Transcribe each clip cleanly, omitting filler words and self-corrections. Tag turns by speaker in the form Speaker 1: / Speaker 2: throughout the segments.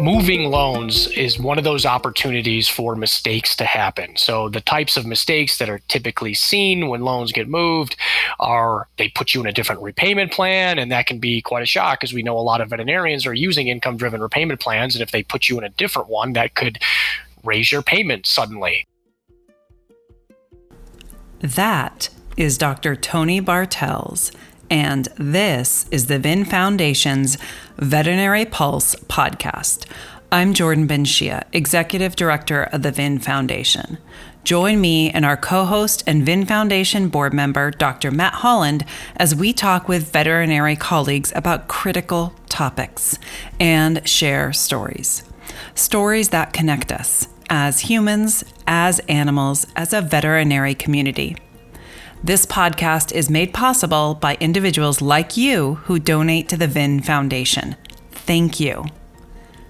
Speaker 1: Moving loans is one of those opportunities for mistakes to happen. So the types of mistakes that are typically seen when loans get moved are they put you in a different repayment plan, and that can be quite a shock because we know a lot of veterinarians are using income-driven repayment plans, and if they put you in a different one, that could raise your payment suddenly.
Speaker 2: That is Dr. Tony Bartels, and this is the VIN Foundation's Veterinary Pulse podcast. I'm Jordan Benshea, Executive Director of the VIN Foundation. Join me and our co-host and VIN Foundation board member, Dr. Matt Holland, as we talk with veterinary colleagues about critical topics and share stories. Stories that connect us as humans, as animals, as a veterinary community. This podcast is made possible by individuals like you who donate to the VIN Foundation. Thank you.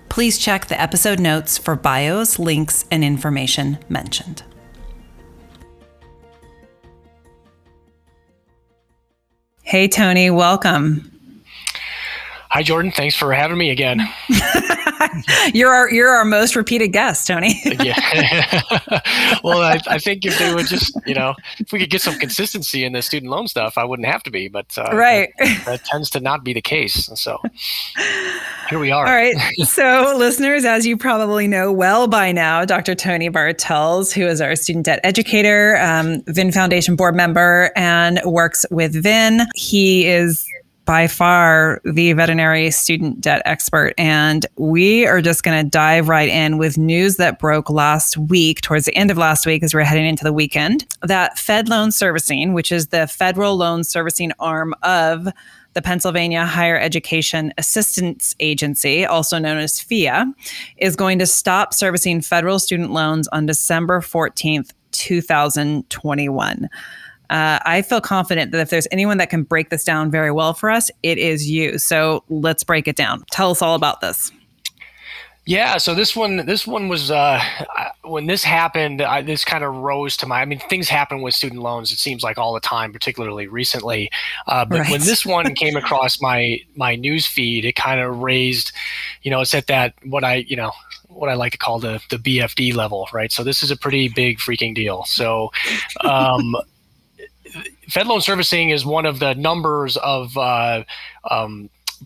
Speaker 2: Please check the episode notes for bios, links, and information mentioned. Hey, Tony, welcome.
Speaker 1: Hi, Jordan. Thanks for having me again.
Speaker 2: You're our most repeated guest, Tony.
Speaker 1: Yeah. Well, I think if they would just, if we could get some consistency in the student loan stuff, I wouldn't have to be. But
Speaker 2: right.
Speaker 1: that tends to not be the case. So here we are.
Speaker 2: All right. So listeners, as you probably know well by now, Dr. Tony Bartels, who is our student debt educator, VIN Foundation board member, and works with VIN. He is by far the veterinary student debt expert. And we are just going to dive right in with news that broke last week, towards the end of last week, as we're heading into the weekend, that FedLoan Servicing, which is the federal loan servicing arm of the Pennsylvania Higher Education Assistance Agency, also known as FIA, is going to stop servicing federal student loans on December 14th, 2021. I feel confident that if there's anyone that can break this down very well for us, it is you. So let's break it down. Tell us all about this.
Speaker 1: Yeah, so this one was when this happened. This kind of rose to things happen with student loans. It seems like all the time, particularly recently. But right. When this one came across my news feed, it kind of raised, it's at that what I like to call the BFD level, right? So this is a pretty big freaking deal. So. FedLoan Servicing is one of the numbers of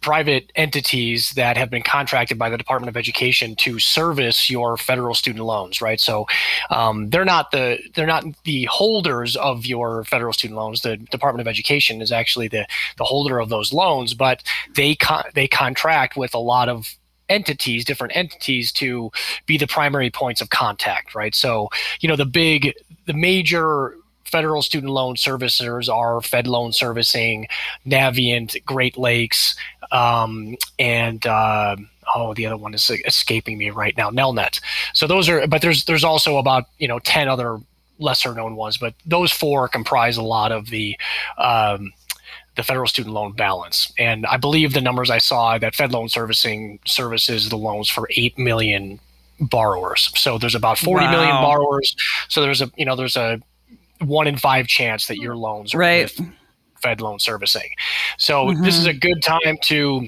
Speaker 1: private entities that have been contracted by the Department of Education to service your federal student loans, right? So they're not the holders of your federal student loans. The Department of Education is actually the holder of those loans, but they contract with a lot of different entities to be the primary points of contact, right? So the major federal student loan servicers are FedLoan Servicing, Navient, Great Lakes, and the other one is escaping me right now, Nelnet. So those are, but there's also about 10 other lesser known ones, but those four comprise a lot of the federal student loan balance. And I believe the numbers I saw that FedLoan Servicing services the loans for 8 million borrowers. So there's about 40 million borrowers. So there's a 1 in 5 chance that your loans are
Speaker 2: right.
Speaker 1: with FedLoan Servicing. So This is a good time to,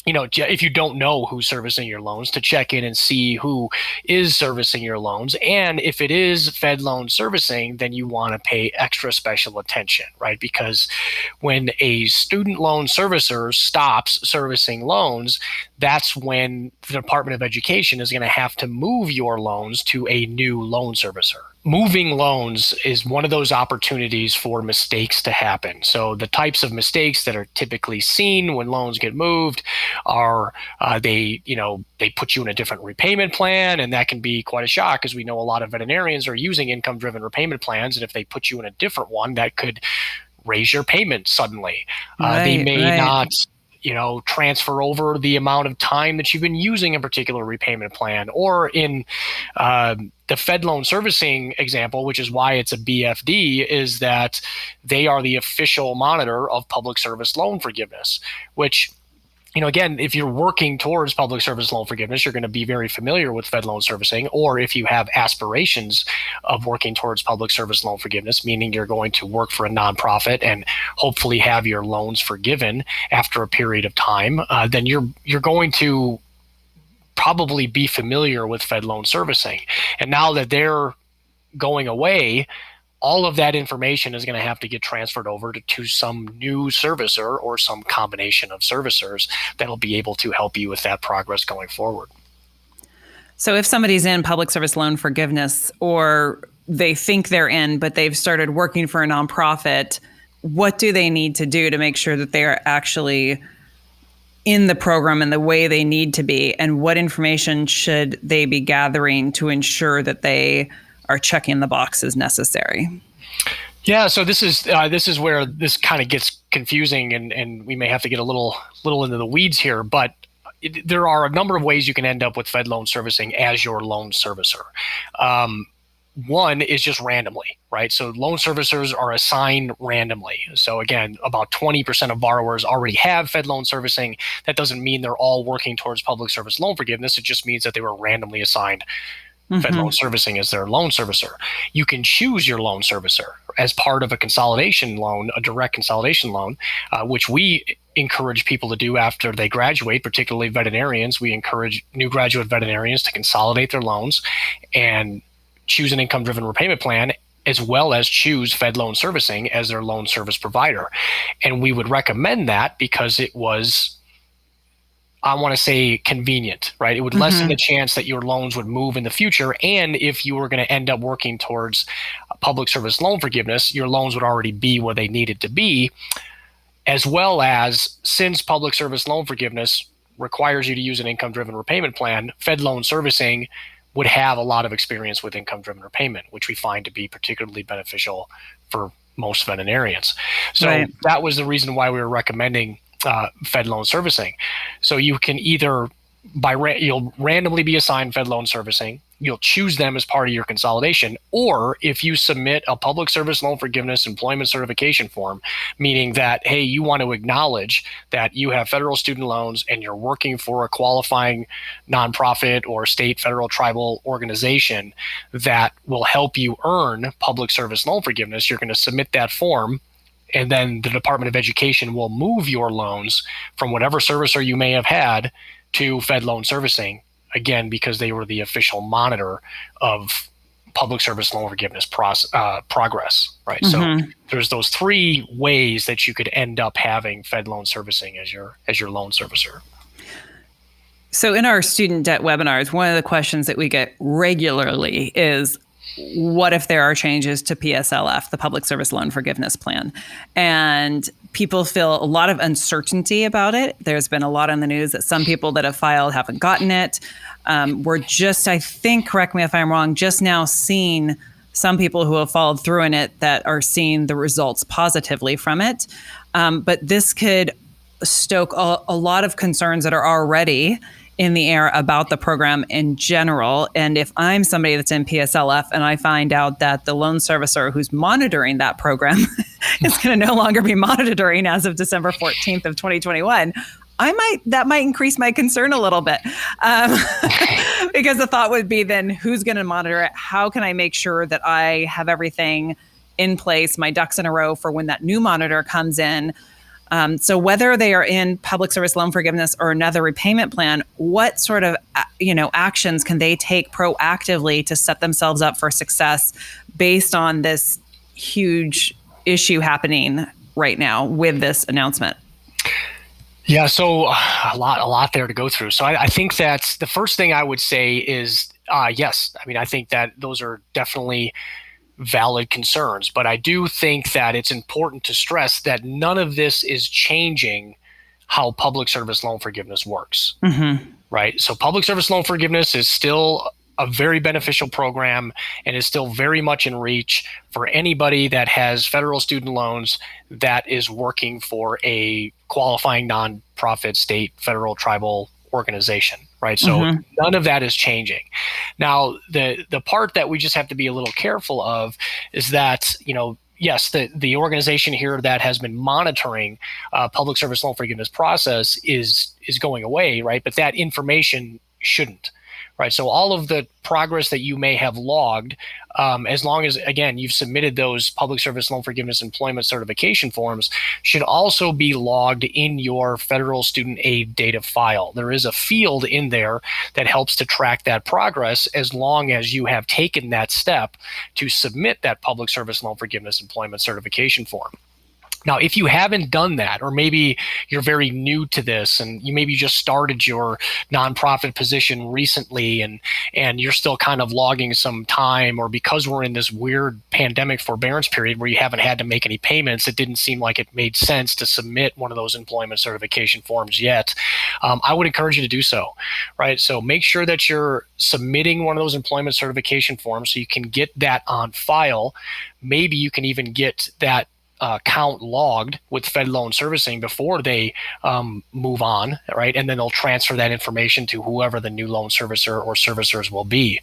Speaker 1: if you don't know who's servicing your loans, to check in and see who is servicing your loans. And if it is FedLoan Servicing, then you want to pay extra special attention, right? Because when a student loan servicer stops servicing loans, that's when the Department of Education is going to have to move your loans to a new loan servicer. Moving loans is one of those opportunities for mistakes to happen. So the types of mistakes that are typically seen when loans get moved are they put you in a different repayment plan, and that can be quite a shock because we know a lot of veterinarians are using income-driven repayment plans, and if they put you in a different one, that could raise your payment suddenly. They may not transfer over the amount of time that you've been using a particular repayment plan. Or in the FedLoan Servicing example, which is why it's a BFD, is that they are the official monitor of public service loan forgiveness, which again, if you're working towards public service loan forgiveness, you're going to be very familiar with FedLoan Servicing. Or if you have aspirations of working towards public service loan forgiveness, meaning you're going to work for a nonprofit and hopefully have your loans forgiven after a period of time, then you're going to probably be familiar with FedLoan Servicing. And now that they're going away, all of that information is going to have to get transferred over to some new servicer or some combination of servicers that'll be able to help you with that progress going forward.
Speaker 2: So if somebody's in public service loan forgiveness, or they think they're in, but they've started working for a nonprofit, what do they need to do to make sure that they are actually in the program in the way they need to be? And what information should they be gathering to ensure that they are checking the boxes necessary?
Speaker 1: Yeah, so this is where this kind of gets confusing, and we may have to get a little into the weeds here, but there are a number of ways you can end up with FedLoan Servicing as your loan servicer. One is just randomly, right? So loan servicers are assigned randomly. So again, about 20% of borrowers already have FedLoan Servicing. That doesn't mean they're all working towards public service loan forgiveness. It just means that they were randomly assigned FedLoan Servicing as their loan servicer. You can choose your loan servicer as part of a consolidation loan, a direct consolidation loan, which we encourage people to do after they graduate, particularly veterinarians. We encourage new graduate veterinarians to consolidate their loans and choose an income-driven repayment plan, as well as choose FedLoan Servicing as their loan service provider. And we would recommend that because it was, I want to say, convenient, right? It would lessen the chance that your loans would move in the future. And if you were going to end up working towards public service loan forgiveness, your loans would already be where they needed to be, as well as, since public service loan forgiveness requires you to use an income-driven repayment plan, FedLoan Servicing would have a lot of experience with income-driven repayment, which we find to be particularly beneficial for most veterinarians. So that was the reason why we were recommending FedLoan Servicing. So you can either you'll randomly be assigned FedLoan Servicing. You'll choose them as part of your consolidation, or if you submit a public service loan forgiveness employment certification form, meaning that, hey, you want to acknowledge that you have federal student loans and you're working for a qualifying nonprofit or state, federal, tribal organization that will help you earn public service loan forgiveness, you're going to submit that form. And then the Department of Education will move your loans from whatever servicer you may have had to FedLoan Servicing, again, because they were the official monitor of public service loan forgiveness progress, right? So there's those three ways that you could end up having FedLoan Servicing as your loan servicer.
Speaker 2: So in our student debt webinars, one of the questions that we get regularly is, what if there are changes to PSLF, the Public Service Loan Forgiveness Plan? And people feel a lot of uncertainty about it. There's been a lot in the news that some people that have filed haven't gotten it. We're just, I think, correct me if I'm wrong, just now seeing some people who have followed through in it that are seeing the results positively from it. But this could stoke a lot of concerns that are already in the air about the program in general. And if I'm somebody that's in PSLF and I find out that the loan servicer who's monitoring that program is going to no longer be monitoring as of December 14th of 2021, that might increase my concern a little bit. Because the thought would be, then who's going to monitor it? How can I make sure that I have everything in place, my ducks in a row for when that new monitor comes in? So whether they are in public service loan forgiveness or another repayment plan, what sort of actions can they take proactively to set themselves up for success based on this huge issue happening right now with this announcement?
Speaker 1: Yeah, so a lot there to go through. So I think that the first thing I would say is yes. I mean, I think that those are definitely valid concerns, but I do think that it's important to stress that none of this is changing how public service loan forgiveness works, right? So public service loan forgiveness is still a very beneficial program and is still very much in reach for anybody that has federal student loans that is working for a qualifying nonprofit, state, federal, tribal organization, right? So none of that is changing. Now, the part that we just have to be a little careful of is that, yes, the organization here that has been monitoring public service loan forgiveness process is going away, right? But that information shouldn't, right? So all of the progress that you may have logged, as long as, again, you've submitted those public service loan forgiveness employment certification forms, should also be logged in your federal student aid data file. There is a field in there that helps to track that progress as long as you have taken that step to submit that public service loan forgiveness employment certification form. Now, if you haven't done that, or maybe you're very new to this and you maybe just started your nonprofit position recently and you're still kind of logging some time, or because we're in this weird pandemic forbearance period where you haven't had to make any payments, it didn't seem like it made sense to submit one of those employment certification forms yet, I would encourage you to do so, right? So make sure that you're submitting one of those employment certification forms so you can get that on file. Maybe you can even get that account logged with FedLoan Servicing before they move on, right? And then they'll transfer that information to whoever the new loan servicer or servicers will be.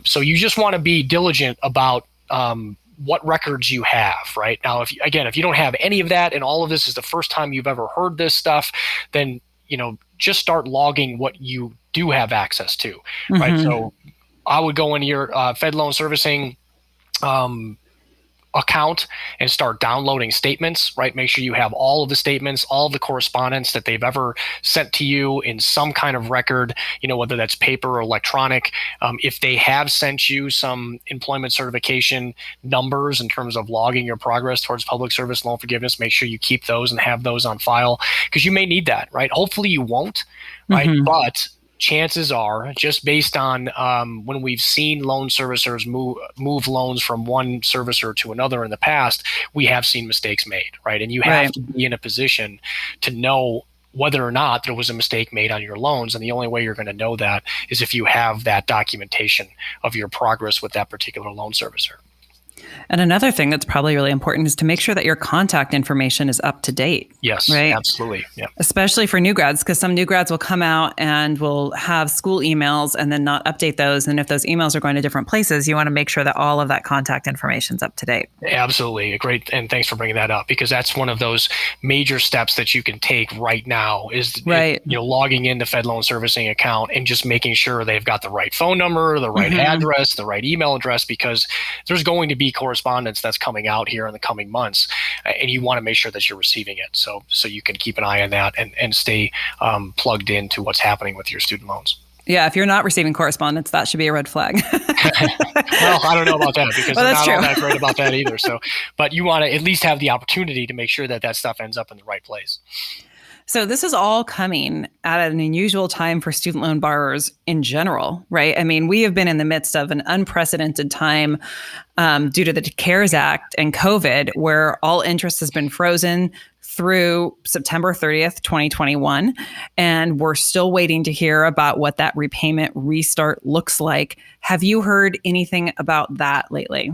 Speaker 1: So you just want to be diligent about what records you have, right? Now, if you don't have any of that and all of this is the first time you've ever heard this stuff, then, just start logging what you do have access to, right? So I would go into your FedLoan Servicing account and start downloading statements, right? Make sure you have all of the statements, all of the correspondence that they've ever sent to you in some kind of record, whether that's paper or electronic. If they have sent you some employment certification numbers in terms of logging your progress towards public service loan forgiveness, make sure you keep those and have those on file, because you may need that, right? Hopefully you won't, right? But chances are, just based on when we've seen loan servicers move loans from one servicer to another in the past, we have seen mistakes made, right? And you have to be in a position to know whether or not there was a mistake made on your loans. And the only way you're going to know that is if you have that documentation of your progress with that particular loan servicer.
Speaker 2: And another thing that's probably really important is to make sure that your contact information is up to date.
Speaker 1: Yes,
Speaker 2: right?
Speaker 1: Absolutely. Yeah.
Speaker 2: Especially for new grads, because some new grads will come out and will have school emails and then not update those. And if those emails are going to different places, you want to make sure that all of that contact information is up to date.
Speaker 1: Absolutely. Great. And thanks for bringing that up, because that's one of those major steps that you can take right now is logging into FedLoan Servicing account and just making sure they've got the right phone number, the right address, the right email address, because there's going to be correspondence that's coming out here in the coming months, and you want to make sure that you're receiving it. So you can keep an eye on that and stay plugged into what's happening with your student loans.
Speaker 2: Yeah, if you're not receiving correspondence, that should be a red flag.
Speaker 1: Well, I don't know about that, because I'm not all that great about that either. So, but you want to at least have the opportunity to make sure that that stuff ends up in the right place.
Speaker 2: So this is all coming at an unusual time for student loan borrowers in general, right? I mean, we have been in the midst of an unprecedented time due to the CARES Act and COVID, where all interest has been frozen through September 30th, 2021. And we're still waiting to hear about what that repayment restart looks like. Have you heard anything about that lately?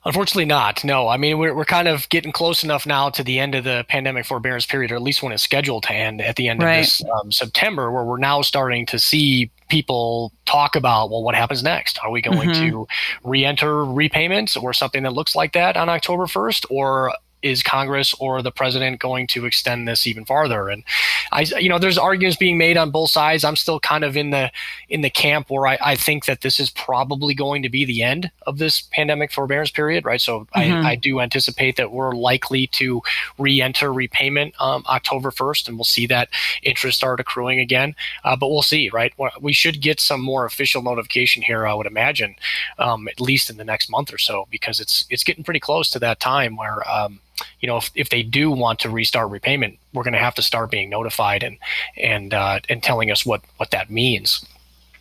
Speaker 1: Unfortunately not. No. I mean, we're kind of getting close enough now to the end of the pandemic forbearance period, or at least when it's scheduled to end at the end of this September, where we're now starting to see people talk about, well, what happens next? Are we going to re-enter repayments or something that looks like that on October 1st? Or is Congress or the president going to extend this even farther? And there's arguments being made on both sides. I'm still kind of in the camp where I think that this is probably going to be the end of this pandemic forbearance period, right? So I do anticipate that we're likely to re-enter repayment October 1st, and we'll see that interest start accruing again. But we'll see, right? We should get some more official notification here, I would imagine, at least in the next month or so, because it's getting pretty close to that time where if they do want to restart repayment, we're going to have to start being notified and telling us what that means.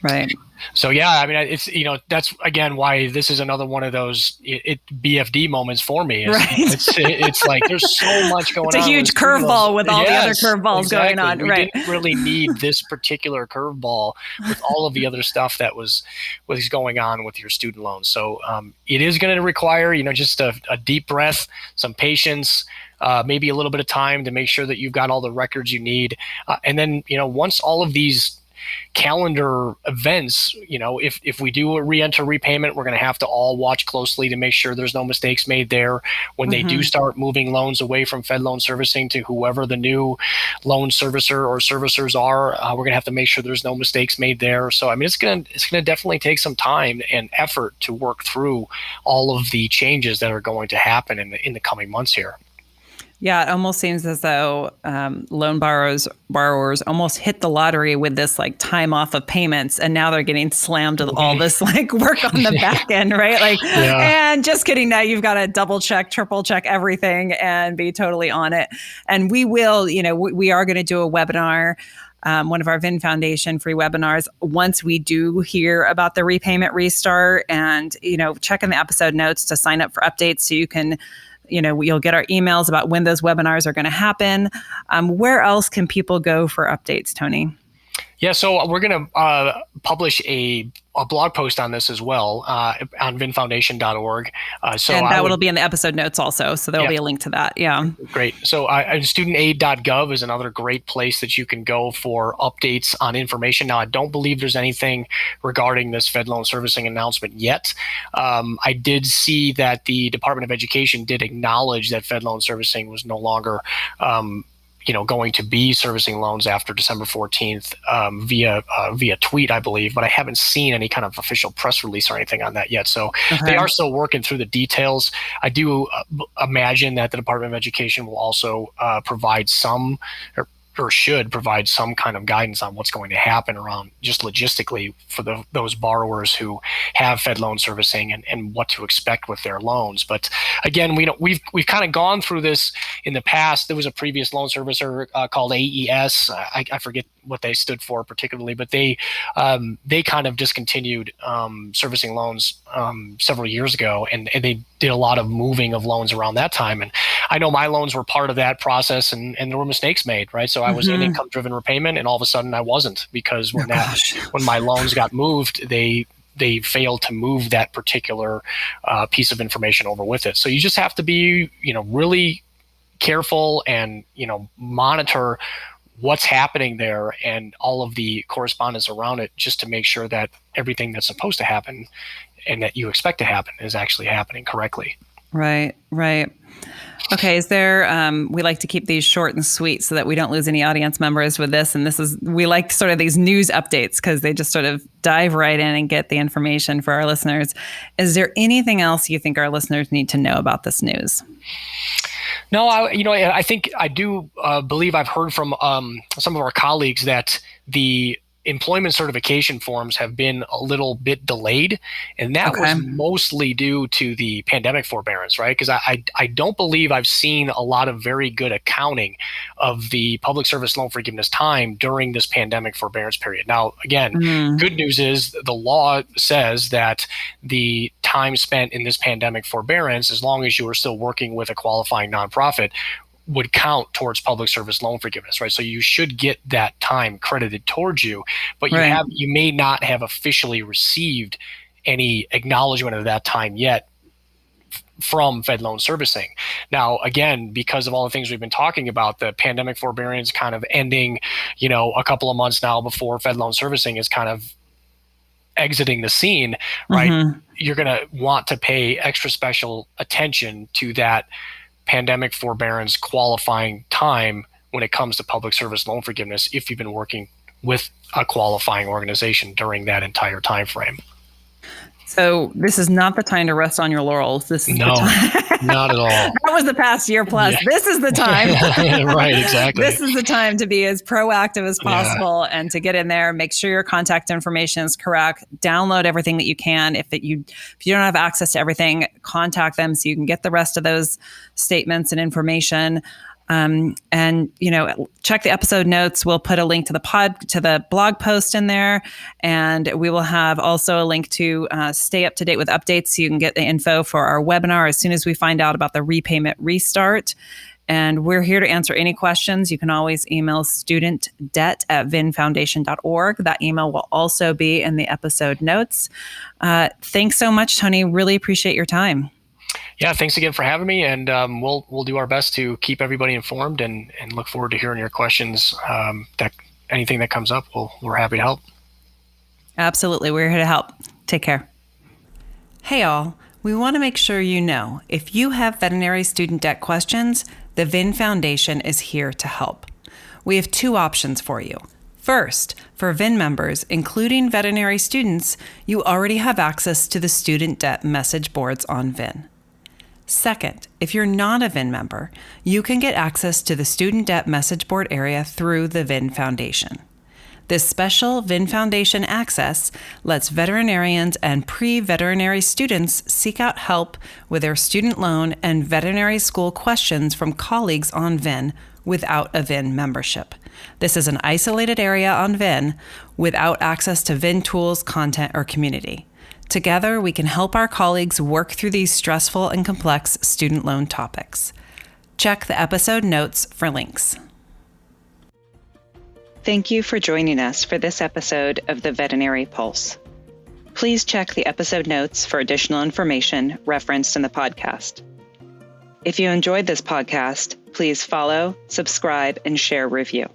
Speaker 2: Right.
Speaker 1: So yeah, I mean, it's that's again why this is another one of those BFD moments for me. It's like there's so much going on.
Speaker 2: It's a huge curveball with all the other curveballs going on.
Speaker 1: We didn't really need this particular curveball with all of the other stuff that was going on with your student loans. So it is going to require just a deep breath, some patience. Maybe a little bit of time to make sure that you've got all the records you need, and then once all of these calendar events. If we do a re-enter repayment, we're going to have to all watch closely to make sure there's no mistakes made there. When they do start moving loans away from FedLoan Servicing to whoever the new loan servicer or servicers are, we're going to have to make sure there's no mistakes made there. So, I mean, it's going to definitely take some time and effort to work through all of the changes that are going to happen in the coming months here.
Speaker 2: Yeah, it almost seems as though loan borrowers almost hit the lottery with this like time off of payments, and now they're getting slammed with all this like work on the back end, right? Like, and just kidding, now you've got to double check, triple check everything and be totally on it. And we will, we are going to do a webinar. One of our VIN Foundation free webinars once we do hear about the repayment restart, and, check in the episode notes to sign up for updates so you can, you'll get our emails about when those webinars are going to happen. Where else can people go for updates, Tony?
Speaker 1: Yeah, so we're going to publish a blog post on this as well on vinfoundation.org.
Speaker 2: And that will be in the episode notes also. So there'll be a link to that. Yeah.
Speaker 1: Great. So studentaid.gov is another great place that you can go for updates on information. Now, I don't believe there's anything regarding this FedLoan Servicing announcement yet. I did see that the Department of Education did acknowledge that FedLoan Servicing was no longer going to be servicing loans after December 14th via tweet, I believe, but I haven't seen any kind of official press release or anything on that yet. So they are still working through the details. I do imagine that the Department of Education will also provide some or should provide some kind of guidance on what's going to happen around just logistically for those borrowers who have FedLoan Servicing and what to expect with their loans. But again, we've kind of gone through this in the past. There was a previous loan servicer called AES. I forget what they stood for particularly, but they kind of discontinued servicing loans several years ago, and they did a lot of moving of loans around that time. And I know my loans were part of that process, and there were mistakes made, right? So I was in income-driven repayment, and all of a sudden I wasn't, because when my loans got moved, they failed to move that particular piece of information over with it. So you just have to be, really careful and, monitor what's happening there and all of the correspondence around it, just to make sure that everything that's supposed to happen and that you expect to happen is actually happening correctly.
Speaker 2: Right. Okay. Is there, we like to keep these short and sweet so that we don't lose any audience members with this. And we like sort of these news updates because they just sort of dive right in and get the information for our listeners. Is there anything else you think our listeners need to know about this news?
Speaker 1: No, I think I do believe I've heard from some of our colleagues that the employment certification forms have been a little bit delayed, and that was mostly due to the pandemic forbearance, right? Because I don't believe I've seen a lot of very good accounting of the public service loan forgiveness time during this pandemic forbearance period. Now, again, good news is the law says that the time spent in this pandemic forbearance, as long as you are still working with a qualifying nonprofit, would count towards public service loan forgiveness, right? So you should get that time credited towards you, but you may not have officially received any acknowledgement of that time yet from FedLoan Servicing. Now, again, because of all the things we've been talking about, the pandemic forbearance kind of ending, a couple of months now before FedLoan Servicing is kind of exiting the scene, right? You're going to want to pay extra special attention to that pandemic forbearance qualifying time when it comes to public service loan forgiveness if you've been working with a qualifying organization during that entire time frame.
Speaker 2: So this is not the time to rest on your laurels. This is
Speaker 1: not at all.
Speaker 2: That was the past year plus. Yeah. This is the time.
Speaker 1: Right, exactly.
Speaker 2: This is the time to be as proactive as possible and to get in there, make sure your contact information is correct, download everything that you can. If you don't have access to everything, contact them so you can get the rest of those statements and information. And check the episode notes. We'll put a link to the blog post in there, and we will have also a link to stay up to date with updates so you can get the info for our webinar as soon as we find out about the repayment restart. And we're here to answer any questions. You can always email studentdebt@vinfoundation.org. That email will also be in the episode notes. Thanks so much, Tony. Really appreciate your time.
Speaker 1: Yeah, thanks again for having me, and we'll do our best to keep everybody informed and look forward to hearing your questions that anything that comes up, we're happy to help.
Speaker 2: Absolutely. We're here to help. Take care. Hey, all. We want to make sure you know if you have veterinary student debt questions, the VIN Foundation is here to help. We have 2 options for you. First, for VIN members, including veterinary students, you already have access to the student debt message boards on VIN. Second, if you're not a VIN member, you can get access to the student debt message board area through the VIN Foundation. This special VIN Foundation access lets veterinarians and pre-veterinary students seek out help with their student loan and veterinary school questions from colleagues on VIN without a VIN membership. This is an isolated area on VIN without access to VIN tools, content, or community. Together, we can help our colleagues work through these stressful and complex student loan topics. Check the episode notes for links.
Speaker 3: Thank you for joining us for this episode of the Veterinary Pulse. Please check the episode notes for additional information referenced in the podcast. If you enjoyed this podcast, please follow, subscribe, and share review.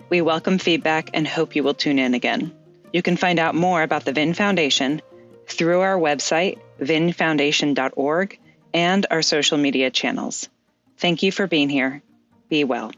Speaker 3: We welcome feedback and hope you will tune in again. You can find out more about the VIN Foundation through our website, vinfoundation.org, and our social media channels. Thank you for being here. Be well.